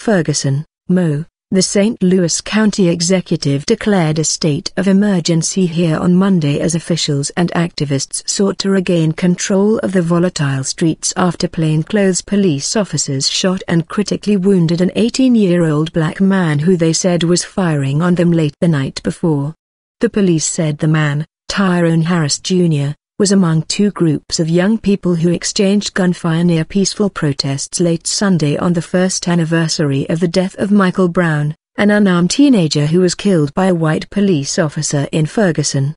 Ferguson, Mo. The St. Louis County Executive declared a state of emergency here on Monday as officials and activists sought to regain control of the volatile streets after plainclothes police officers shot and critically wounded an 18-year-old black man who they said was firing on them late the night before. The police said the man, Tyrone Harris Jr., was among two groups of young people who exchanged gunfire near peaceful protests late Sunday on the first anniversary of the death of Michael Brown, an unarmed teenager who was killed by a white police officer in Ferguson.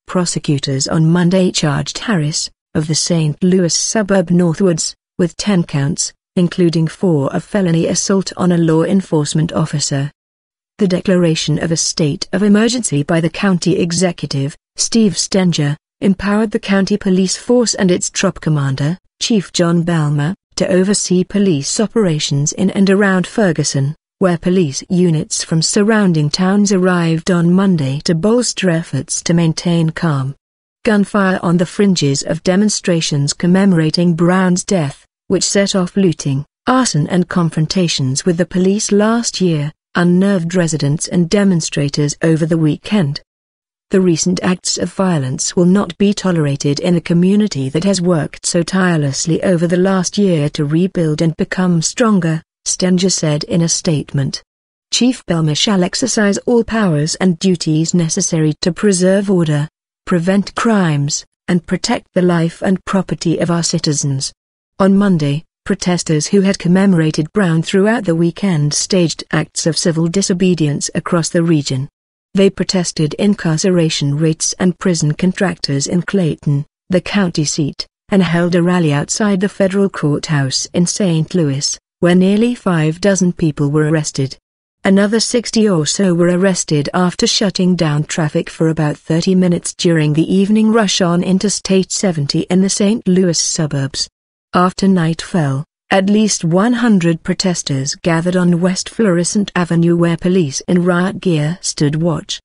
Prosecutors on Monday charged Harris, of the St. Louis suburb Northwoods, with 10 counts, including 4 of felony assault on a law enforcement officer. The declaration of a state of emergency by the county executive, Steve Stenger, empowered the county police force and its troop commander, Chief Jon Belmar, to oversee police operations in and around Ferguson, where police units from surrounding towns arrived on Monday to bolster efforts to maintain calm. Gunfire on the fringes of demonstrations commemorating Brown's death, which set off looting, arson and confrontations with the police last year, unnerved residents and demonstrators over the weekend. The recent acts of violence will not be tolerated in a community that has worked so tirelessly over the last year to rebuild and become stronger, Stenger said in a statement. Chief Belmar shall exercise all powers and duties necessary to preserve order, prevent crimes, and protect the life and property of our citizens. On Monday, protesters who had commemorated Brown throughout the weekend staged acts of civil disobedience across the region. They protested incarceration rates and prison contractors in Clayton, the county seat, and held a rally outside the federal courthouse in St. Louis, where nearly 6 people were arrested. Another 60 or so were arrested after shutting down traffic for about 30 minutes during the evening rush on Interstate 70 in the St. Louis suburbs. After night fell, at least 100 protesters gathered on West Florissant Avenue where police in riot gear stood watch.